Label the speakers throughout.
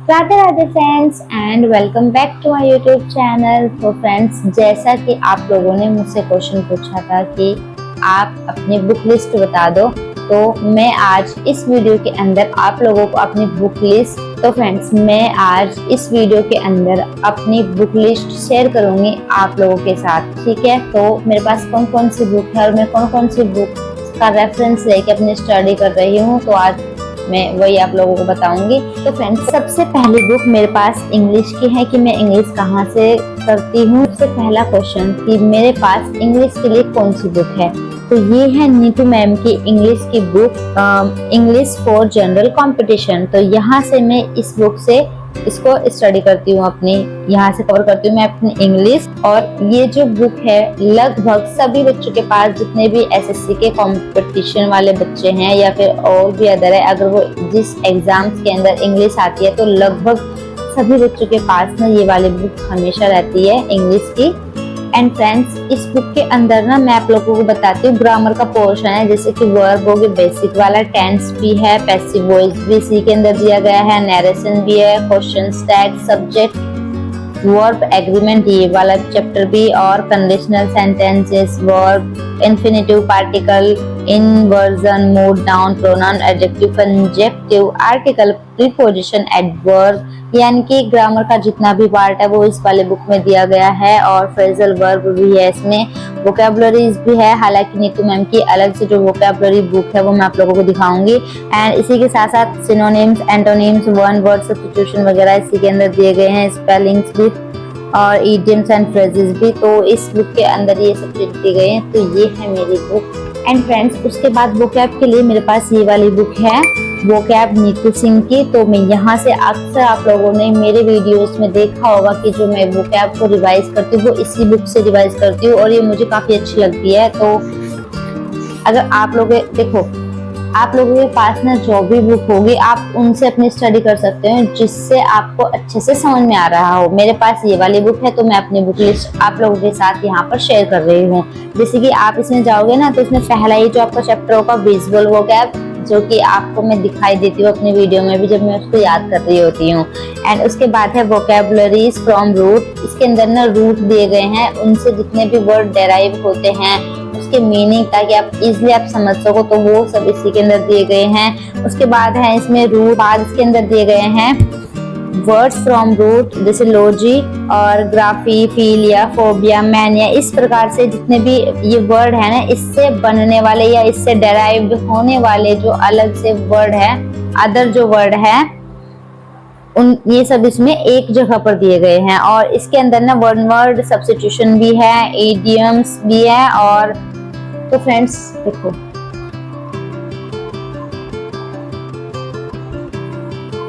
Speaker 1: Radhe Radhe friends and welcome back to my YouTube channel. तो friends, जैसा कि आप लोगों ने मुझसे क्वेश्चन पूछा था कि आप अपनी बुक लिस्ट बता दो, तो मैं आज इस वीडियो के अंदर आप लोगों को अपनी बुक लिस्ट तो फ्रेंड्स मैं आज इस वीडियो के अंदर अपनी बुक लिस्ट शेयर करूंगी आप लोगों के साथ। ठीक है, तो मेरे पास कौन कौन सी बुक है और मैं कौन कौन सी बुक का रेफरेंस लेके अपनी स्टडी कर रही हूँ, तो आज मैं वही आप लोगों को बताऊंगी। तो फ्रेंड्स, सबसे पहली बुक मेरे पास इंग्लिश की है कि मैं इंग्लिश कहाँ से करती हूँ। सबसे पहला क्वेश्चन कि मेरे पास इंग्लिश के लिए कौन सी बुक है, तो ये है नीतू मैम की इंग्लिश की book English for general competition. तो यहाँ से मैं इस बुक से इसको स्टडी करती हूँ, अपनी यहाँ से कवर करती हूँ मैं अपनी इंग्लिश। और ये जो बुक है लगभग सभी बच्चों के पास, जितने भी एसएससी के कंपटीशन वाले बच्चे हैं या फिर और भी अदर है, अगर वो जिस एग्जाम्स के अंदर इंग्लिश आती है तो लगभग सभी बच्चों के पास ना ये वाली बुक हमेशा रहती है इंग्लिश की। एंड फ्रेंड्स, इस बुक के अंदर ना मैं आप लोगों को बताती हूँ ग्रामर का पोर्शन है, जैसे कि वर्ब हो गया बेसिक वाला, टेंस भी है, पैसिव वॉइस भी इसी के अंदर दिया गया है, नरेशन भी है, question tag, subject, verb agreement ये वाला चैप्टर भी, और conditional sentences, verb, infinitive particle, inversion, mood, noun, pronoun, adjective, conjunctive, article, preposition, adverb, यानी कि ग्रामर का जितना भी पार्ट है वो इस वाले बुक में दिया गया है। और फ्रेजल वर्ब भी है इसमें, वोकैबुलरीज भी है। हालांकि नीतू मैम की अलग से जो वोकैबुलरी बुक है वो मैं आप लोगों को दिखाऊंगी। एंड इसी के साथ साथ synonyms, antonyms, one word substitution वगैरह इसी के अंदर दिए गए हैं, स्पेलिंग्स भी और इडियम्स एंड फ्रेजेस भी। तो इस बुक के अंदर ये सब चीज दी गई है। तो ये है मेरी बुक। एंड फ्रेंड्स, उसके बाद वोकैब के लिए मेरे पास ये वाली बुक है, वोकैब नीतू सिंह की। तो मैं यहाँ से अक्सर आप लोगों ने मेरे वीडियोस में देखा होगा कि जो मैं वोकैब को रिवाइज करती हूँ वो इसी बुक से रिवाइज करती हूँ और ये मुझे काफी अच्छी लगती है। तो अगर आप लोग देखो, आप लोगों के पास ना जो भी बुक होगी आप उनसे अपनी स्टडी कर सकते हो जिससे आपको अच्छे से समझ में आ रहा हो। मेरे पास ये वाली बुक है तो मैं अपनी बुक लिस्ट आप लोगों के साथ यहाँ पर शेयर कर रही हूँ। जैसे कि आप इसमें जाओगे ना तो इसमें पहला ही जो आपका चैप्टर होगा विजुअल वोकैब, जो कि आपको मैं दिखाई देती हूँ अपनी वीडियो में भी जब मैं उसको याद कर रही होती हूँ। एंड उसके बाद है वोकैबुलरीज फ्रॉम रूट। इसके अंदर ना रूट दिए गए हैं, उनसे जितने भी वर्ड डेराइव होते हैं उसके मीनिंग, ताकि आप इजीली आप समझ सको, तो वो सब इसी के अंदर दिए गए हैं। उसके बाद है इसमें रूट, बाद इसके अंदर दिए गए हैं वर्ड्स फ्रॉम रूट, जैसे लॉजी और ग्राफी, फीलिया, फोबिया, मैनिया, इस प्रकार से जितने भी ये वर्ड है ना इससे बनने वाले या इससे डेराइव्ड होने वाले जो अलग से वर्ड है, अदर जो वर्ड है उन ये सब इसमें एक जगह पर दिए गए हैं। और इसके अंदर ना वन वर्ड सब्स्टिट्यूशन भी है, इडियम्स भी है। और तो फ्रेंड्स देखो,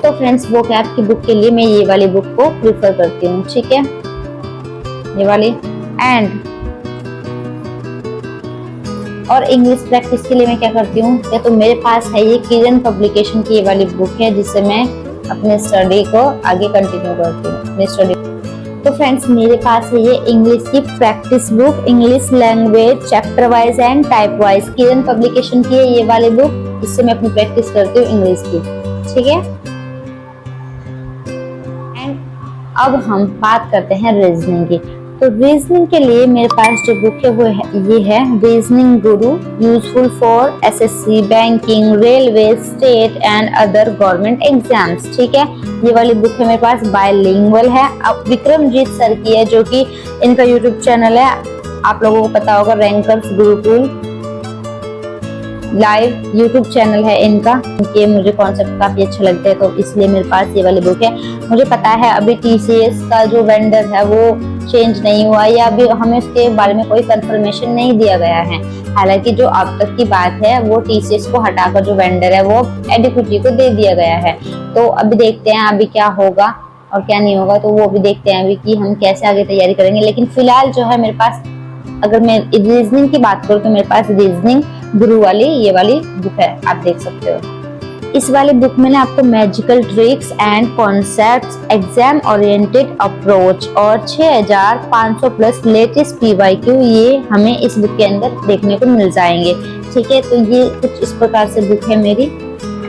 Speaker 1: तो फ्रेंड्स वोकैब की बुक के लिए मैं ये वाली बुक को प्रेफर करती हूँ। ठीक है, ये वाली। एंड और इंग्लिश प्रैक्टिस के लिए मैं क्या करती हूँ, तो मेरे पास है ये किरण पब्लिकेशन की ये वाली बुक है जिससे मैं अपने स्टडी को आगे कंटिन्यू करती हूँ, अपनी स्टडी। तो फ्रेंड्स, मेरे पास है ये इंग्लिश की practice book, English language chapter wise and type wise, Kiran publication की है ये वाली बुक, इससे मैं अपनी प्रैक्टिस करती हूँ इंग्लिश की। ठीक है, एंड अब हम बात करते हैं रीजनिंग की। तो रीजनिंग के लिए मेरे पास जो बुक है वो ये है reasoning Guru, useful for SSC, banking, railway, state and other government exams. ठीक है, ये वाली बुक है मेरे पास, बायलिंगुअल है। अब विक्रमजीत सर की है, जो कि इनका यूट्यूब चैनल है, आप लोगों को पता होगा, rankers Gurukul live YouTube channel है इनका। ये मुझे कॉन्सेप्ट काफी अच्छे लगते हैं तो इसलिए मेरे पास ये वाली बुक है। मुझे पता है अभी टीसीएस का जो वेंडर है वो चेंज नहीं हुआ या अभी हमें उसके बारे में कोई कंफर्मेशन नहीं दिया गया है। हालांकि जो अब तक की बात है वो टीसीएस को हटाकर जो वेंडर है वो एडिक्विटी को दे दिया गया है। तो अभी देखते हैं अभी क्या होगा और क्या नहीं होगा, तो वो भी देखते हैं अभी कि हम कैसे आगे तैयारी करेंगे। लेकिन फिलहाल जो है मेरे पास, अगर मैं रीजनिंग की बात करूँ तो मेरे पास रीजनिंग गुरु वाली ये वाली बुक है, आप देख सकते हो। इस वाली बुक में ना आपको magical tricks and concepts, exam oriented approach और 6500 प्लस लेटेस्ट पीवाईक्यू ये हमें इस बुक के अंदर देखने को मिल जाएंगे। ठीक है, तो ये कुछ इस प्रकार से बुक है मेरी।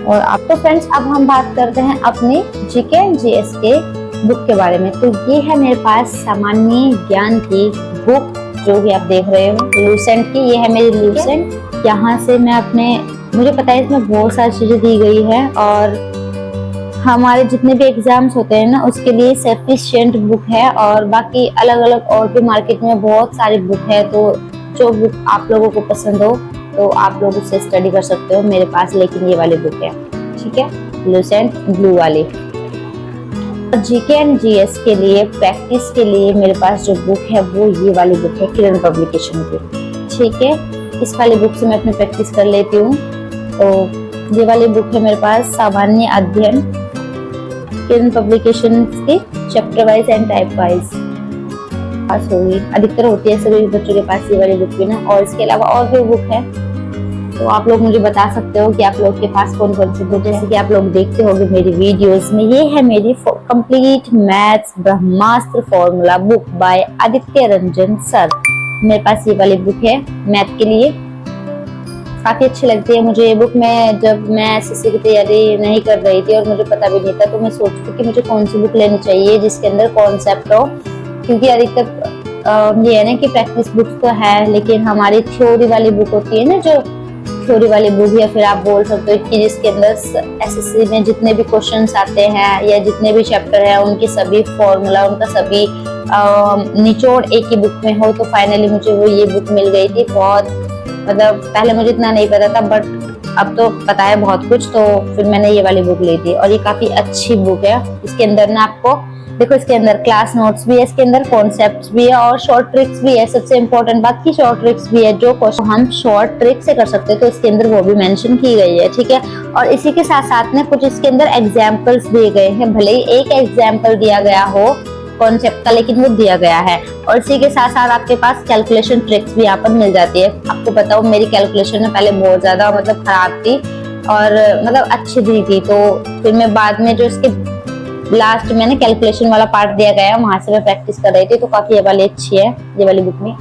Speaker 1: और आप तो फ्रेंड्स अब हम बात करते हैं अपनी जीके एंड जीएस के बुक के बारे में। तो ये है मेरे पास सामान्य ज्ञान की बुक जो भी आप देख रहे हो लूसेंट की। ये है मेरी लूसेंट। यहाँ से मैं मुझे पता है इसमें बहुत सारी चीजें दी गई है और हमारे जितने भी एग्जाम्स होते हैं ना उसके लिए सफिशिएंट बुक है। और बाकी अलग अलग और भी मार्केट में बहुत सारी बुक है, तो जो बुक आप लोगों को पसंद हो तो आप लोग उससे स्टडी कर सकते हो मेरे पास। लेकिन ये वाली बुक है, ठीक है, लूसेंट ब्लू वाली। जीके एंड जीएस के लिए प्रैक्टिस के लिए मेरे पास जो बुक है वो ये वाली बुक है किरण पब्लिकेशन की, ठीक है। इस वाली बुक से मैं अपनी प्रैक्टिस कर लेती हूँ। तो ये वाली बुक है मेरे पास सामान्य अध्ययन किरण पब्लिकेशन की, chapter wise and type wise पास होगी। अधिकतर होती है सभी बच्चों के पास ये वाली बुक भी ना। और इसके अलावा और भी बुक है, तो आप लोग मुझे बता सकते हो कि आप लोग के पास कौन कौन सी बुक। जैसे कि आप लोग देखते होंगे मेरी वीडियोस में, ये है मेरी complete maths Brahmastra formula book by Aditya Ranjan sir. मेरे पास ये वाली बुक है मैथ के लिए, काफी अच्छी लगती है मुझे ये बुक। मैं जब मैं एसएससी की तैयारी नहीं कर रही थी और मुझे पता भी नहीं था, तो मैं सोचती थी कि मुझे कौन सी बुक लेनी चाहिए जिसके अंदर कॉन्सेप्ट हो, क्योंकि अधिकतर ये है ना कि प्रैक्टिस बुक्स तो है लेकिन हमारी थ्योरी वाली बुक होती है ना, जो थ्योरी वाली बुक, या फिर आप बोल सकते हो कि जिसके अंदर एसएससी में जितने भी क्वेश्चंस आते हैं या जितने भी चैप्टर है उनके सभी फॉर्मूला, उनका सभी निचोड़ एक ही बुक में हो। तो फाइनली मुझे वो ये बुक मिल गई थी। बहुत मतलब पहले मुझे इतना नहीं पता था, बट अब तो पता है बहुत कुछ, तो फिर मैंने ये वाली बुक ली थी। और ये काफी अच्छी बुक है। इसके अंदर ना आपको देखो, इसके अंदर क्लास नोट्स भी है, इसके अंदर कॉन्सेप्ट्स भी है और शॉर्ट ट्रिक्स भी है। सबसे इम्पोर्टेंट बात की शॉर्ट ट्रिक्स भी है, जो क्वेश्चन हम शॉर्ट ट्रिक से कर सकते हैं तो इसके अंदर वो भी मेंशन की गई है, ठीक है। और इसी के साथ साथ में कुछ इसके अंदर एग्जाम्पल्स दिए गए हैं, भले ही एक एग्जाम्पल दिया गया हो कॉन्सेप्ट का, लेकिन वो दिया गया है। और इसी के साथ साथ आपके पास कैलकुलेशन ट्रिक्स भी यहाँ पर मिल जाती है। आपको पता हो मेरी कैलकुलेशन में पहले बहुत ज्यादा मतलब खराब थी और मतलब अच्छी नहीं थी, तो फिर मैं बाद में जो इसके लास्ट में ना कैलकुलेशन वाला पार्ट दिया गया है वहां से मैं प्रैक्टिस कर रही थी। तो काफी ये वाली अच्छी है, ये वाली बुक में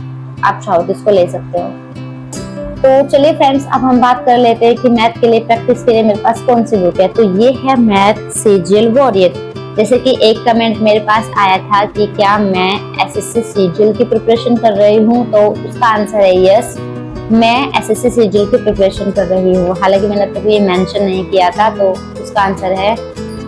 Speaker 1: आप चाहो तो इसको ले सकते हो। तो चलिए फ्रेंड्स, अब हम बात कर लेते हैं कि मैथ के लिए प्रैक्टिस के लिए मेरे पास कौन सी बुक है। तो ये है मैथ सीजीएल वॉरियर। जैसे कि एक कमेंट मेरे पास आया था कि क्या मैं एसएससी सीजीएल की प्रिपरेशन कर रही हूँ, तो उसका आंसर है यस, मैं एसएससी सीजीएल की प्रिपरेशन कर रही हूँ। हालांकि मैंने तब ये मेंशन नहीं किया था, तो उसका आंसर है।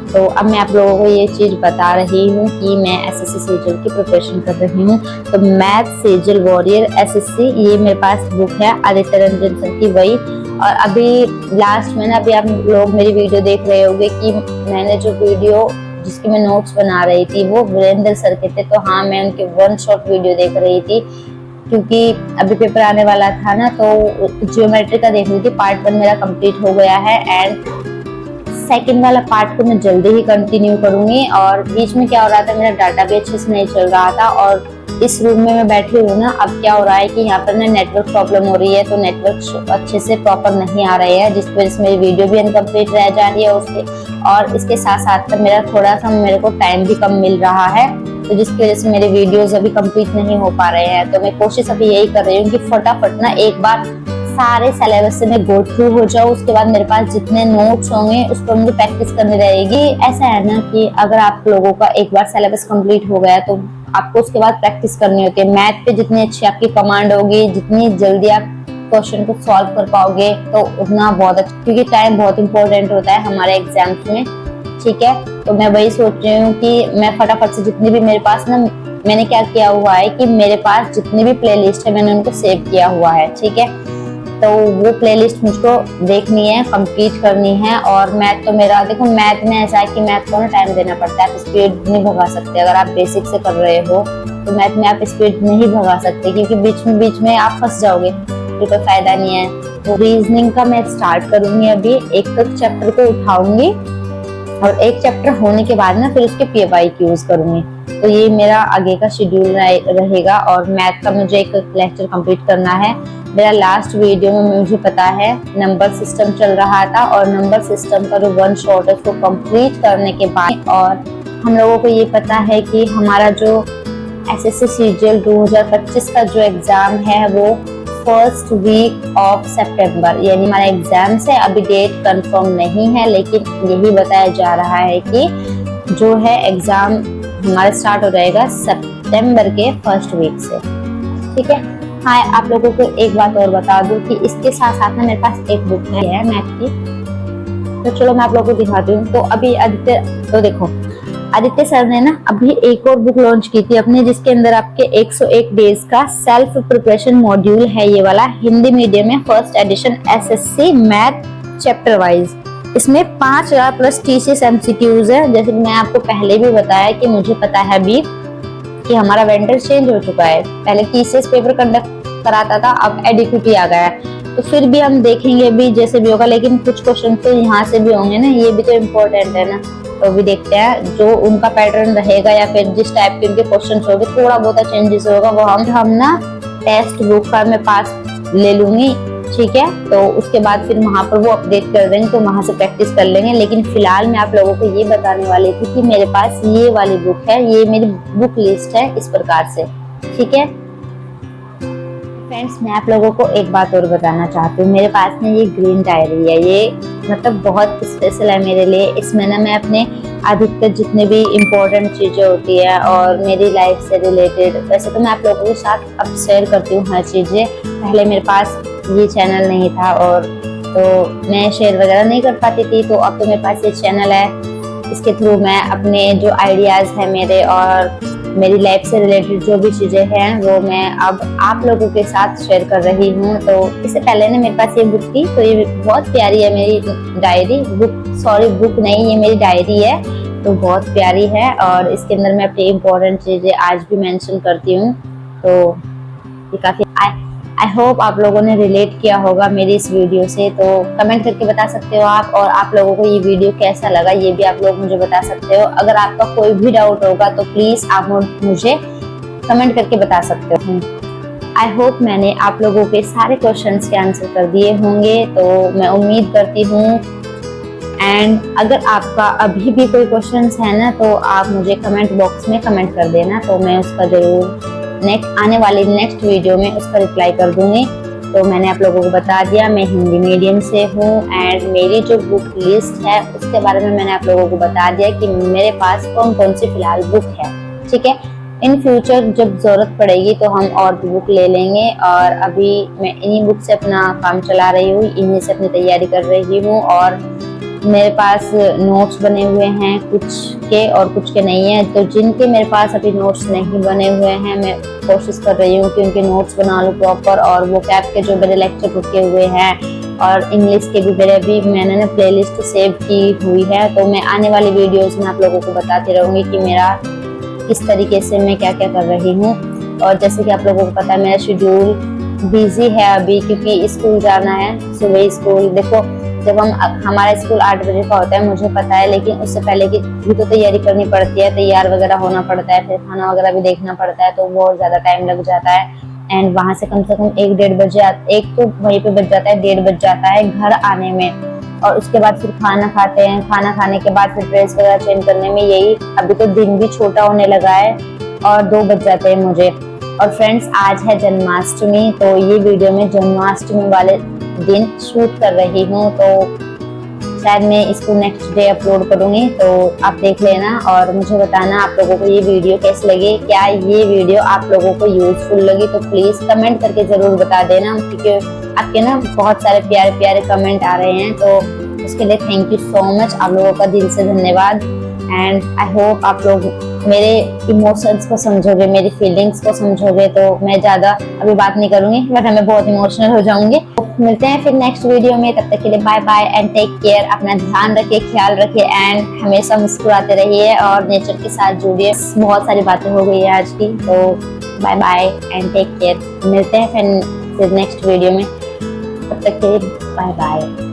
Speaker 1: तो अब मैं आप लोगों को ये चीज बता रही हूँ कि मैं एसएससी सीजीएल की प्रिपरेशन कर रही हूँ। तो मैथ सीजीएल वॉरियर एसएससी, ये मेरे पास बुक है आदित्य रंजन सर की, वही। और अभी लास्ट में ना, अभी आप लोग मेरी वीडियो देख रहे होंगे कि मैंने जो वीडियो जिसकी मैं नोट्स बना रही थी वो वीरेंद्र सर के थे। तो हाँ, मैं उनके वन शॉट वीडियो देख रही थी, क्योंकि अभी पेपर आने वाला था ना, तो ज्योमेट्री का देख रही थी। पार्ट 1 मेरा कंप्लीट हो गया है एंड सेकंड वाला पार्ट को मैं जल्दी ही कंटिन्यू करूंगी। और बीच में क्या हो रहा था, मेरा डाटा भी अच्छे से नहीं चल रहा था। और इस रूम में मैं बैठी हूँ ना, अब क्या हो रहा है कि यहाँ पर ना नेटवर्क प्रॉब्लम हो रही है, तो नेटवर्क अच्छे से प्रॉपर नहीं आ रहे हैं, जिस वजह से मेरी वीडियो भी इनकम्प्लीट रह जा रही है उसके। और इसके साथ साथ में मेरा थोड़ा सा मेरे को टाइम भी कम मिल रहा है, तो जिसकी वजह से मेरे वीडियोस अभी कंप्लीट नहीं हो पा रहे हैं। तो मैं कोशिश अभी यही कर रही हूँ कि फटाफट ना एक बार सारे सिलेबस से मैं गो थ्रू हो जाऊँ। उसके बाद मेरे पास जितने नोट्स होंगे उस पर मुझे प्रैक्टिस करनी रहेगी। ऐसा है ना कि अगर आप लोगों का एक बार सिलेबस कंप्लीट हो गया तो आपको उसके बाद प्रैक्टिस करनी होती है। मैथ पे जितनी अच्छी आपकी कमांड होगी, जितनी जल्दी आप क्वेश्चन को सॉल्व कर पाओगे, तो उतना बहुत अच्छा, क्योंकि टाइम बहुत इंपॉर्टेंट होता है हमारे एग्जाम्स में, ठीक है। तो मैं वही सोच रही हूँ कि मैं फटाफट से जितनी भी मेरे पास ना, मैंने क्या किया हुआ है कि मेरे पास जितनी भी प्लेलिस्ट है मैंने उनको सेव किया हुआ है, ठीक है। तो वो प्लेलिस्ट मुझको देखनी है, कंप्लीट करनी है। और मैथ तो मेरा देखो, मैथ में ऐसा है कि मैथ को ना टाइम देना पड़ता है, आप स्पीड नहीं भगा सकते। अगर आप बेसिक से कर रहे हो तो मैथ में आप स्पीड नहीं भगा सकते, क्योंकि बीच में आप फंस जाओगे, तो कोई फायदा नहीं है। तो रीजनिंग का मैं स्टार्ट करूंगी अभी, एक चैप्टर को उठाऊंगी और एक चैप्टर होने के बाद ना फिर उसके PYQs करूंगी। तो ये मेरा आगे का शेड्यूल रहेगा। और मैथ का मुझे एक लेक्चर कंप्लीट करना है। मेरा लास्ट वीडियो में मुझे पता है नंबर सिस्टम चल रहा था, और नंबर सिस्टम का जो वन शॉट है उसको कंप्लीट करने के बाद, और हम लोगों को ये पता है कि हमारा जो एसएससी सीजीएल 2025 का जो एग्जाम है वो फर्स्ट वीक ऑफ सितंबर, यानी हमारा एग्जाम्स है। अभी डेट कंफर्म नहीं है, लेकिन यही बताया जा रहा है कि जो है एग्जाम हमारा स्टार्ट हो जाएगा सितंबर के फर्स्ट वीक से। ठीक है। हाँ, आप लोगों को एक बात और बता दूं कि इसके साथ साथ ना मेरे पास एक बुक है मैथ की, तो चलो मैं आप लोगों को दिखाती हूँ। तो अभी आदित्य सर ने ना अभी एक और बुक लॉन्च की थी अपने, जिसके अंदर आपके 101 डेज का सेल्फ प्रिपरेशन मॉड्यूल है, ये वाला हिंदी मीडियम में first edition SSC math chapter wise. इसमें 5000 प्लस टीसीएस एमसीक्यूज है। जैसे कि मैं आपको पहले भी बताया कि मुझे पता है अभी कि हमारा वेंडर चेंज हो चुका है, पहले टीसीएस पेपर कंडक्ट कराता था, अब एडीक्यूटी आ गया है। तो फिर भी हम देखेंगे भी जैसे भी होगा, लेकिन कुछ क्वेश्चन तो यहाँ से भी होंगे ना, ये भी तो इम्पोर्टेंट है ना। तो भी देखते हैं जो उनका पैटर्न रहेगा या फिर जिस टाइप के उनके क्वेश्चन होंगे, थोड़ा बहुत चेंजेस होगा वो हम ना टेक्स्ट बुक का मैं पास ले लूंगी। ठीक है, तो उसके बाद फिर वहां पर वो अपडेट कर देंगे, तो वहां से प्रैक्टिस कर लेंगे। लेकिन फिलहाल मैं आप लोगों को ये बताने वाली थी कि मेरे पास ये वाली बुक है, ये मेरी बुक लिस्ट है इस प्रकार से। ठीक है फ्रेंड्स, मैं आप लोगों को एक बात और बताना चाहती हूँ। मेरे पास में ये ग्रीन डायरी है, ये मतलब बहुत स्पेशल है मेरे लिए। इसमें ना मैं अपने अधिकतर जितने भी इम्पोर्टेंट चीजें होती है और मेरी लाइफ से रिलेटेड, वैसे तो मैं आप लोगों के साथ अब शेयर करती हूँ हर चीजें। पहले मेरे पास ये चैनल नहीं था और तो मैं शेयर वगैरह नहीं कर पाती थी, तो अब तो मेरे पास ये चैनल है। इसके थ्रू मैं अपने जो आइडियाज है मेरे और मेरी लाइफ से रिलेटेड जो भी चीजें हैं वो मैं अब आप लोगों के साथ शेयर कर रही हूँ। तो इससे पहले ना मेरे पास ये बुक थी, तो ये बहुत प्यारी है मेरी डायरी, बुक नहीं, ये मेरी डायरी है, तो बहुत प्यारी है। और इसके अंदर मैं अपनी इम्पोर्टेंट चीजें आज भी मेंशन करती हूँ। तो ये काफी आई होप आप लोगों ने रिलेट किया होगा मेरी इस वीडियो से। तो कमेंट करके बता सकते हो आप, और आप लोगों को ये वीडियो कैसा लगा ये भी आप लोग मुझे बता सकते हो। अगर आपका कोई भी डाउट होगा तो प्लीज आप मुझे कमेंट करके बता सकते हो। आई होप मैंने आप लोगों के सारे क्वेश्चंस के आंसर कर दिए होंगे, तो मैं उम्मीद करती हूँ। एंड अगर आपका अभी भी कोई क्वेश्चंस है ना, तो आप मुझे कमेंट बॉक्स में कमेंट कर देना, तो मैं उसका जरूर आने वाली नेक्स्ट वीडियो में उसका रिप्लाई कर दूंगी। तो मैंने आप लोगों को बता दिया मैं हिंदी मीडियम से हूँ, एंड मेरी जो बुक लिस्ट है उसके बारे में मैंने आप लोगों को बता दिया कि मेरे पास कौन कौन सी फिलहाल बुक है। ठीक है, इन फ्यूचर जब जरूरत पड़ेगी तो हम और भी बुक ले लेंगे, और अभी मैं इन्हीं बुक से अपना काम चला रही हूँ, इन्हीं से अपनी तैयारी कर रही हूँ। और मेरे पास नोट्स बने हुए हैं कुछ के और कुछ के नहीं है, तो जिनके मेरे पास अभी नोट्स नहीं बने हुए हैं मैं कोशिश कर रही हूँ कि उनके नोट्स बना लूँ प्रॉपर। और वो कैप के जो मेरे लेक्चर रुके हुए हैं और इंग्लिश के भी मेरे अभी मैंने ना प्लेलिस्ट सेव की हुई है, तो मैं आने वाली वीडियोस में आप लोगों को बताती रहूंगी कि मेरा किस तरीके से मैं क्या क्या कर रही हूँ। और जैसे कि आप लोगों को पता है मेरा शेड्यूल बिजी है अभी, क्योंकि स्कूल जाना है, सुबह स्कूल। देखो जब हमारा स्कूल 8 बजे का होता है मुझे पता है, लेकिन उससे पहले की भी तो तैयारी करनी पड़ती है, तैयार वगैरह होना पड़ता है, फिर खाना वगैरह भी देखना पड़ता है, तो बहुत ज्यादा टाइम लग जाता है। एंड वहां से कम 1-1:30 बजे, एक तो वहीं पे बज जाता है, 1:30 बज जाता है घर आने में। और उसके बाद फिर खाना खाते हैं, खाना खाने के बाद फिर ड्रेस वगैरह चेंज करने में यही, अभी तो दिन भी छोटा होने लगा है और 2 बज जाते हैं मुझे। और फ्रेंड्स आज है जन्माष्टमी, तो ये वीडियो में जन्माष्टमी वाले दिन शूट कर रही हूँ, तो शायद मैं इसको नेक्स्ट डे अपलोड करूंगी, तो आप देख लेना और मुझे बताना आप लोगों को ये वीडियो कैसी लगी। क्या ये वीडियो आप लोगों को यूजफुल लगी तो प्लीज कमेंट करके जरूर बता देना, क्योंकि आपके ना बहुत सारे प्यारे प्यारे कमेंट आ रहे हैं, तो उसके लिए थैंक यू सो मच, आप लोगों का दिल से धन्यवाद। एंड आई होप आप लोग मेरे इमोशंस को समझोगे, मेरी फीलिंग्स को समझोगे। तो मैं ज्यादा अभी बात नहीं करूंगी वरना मैं बहुत इमोशनल हो जाऊंगी। मिलते हैं फिर नेक्स्ट वीडियो में, तब तक के लिए bye bye and take care. अपना ध्यान रखिए, ख्याल रखिए एंड हमेशा मुस्कुराते रहिए और नेचर के साथ जुड़िए। बहुत सारी बातें हो गई है आज की, तो bye bye and take care. मिलते हैं फिर नेक्स्ट वीडियो में, तब तक के लिए बाय बाय।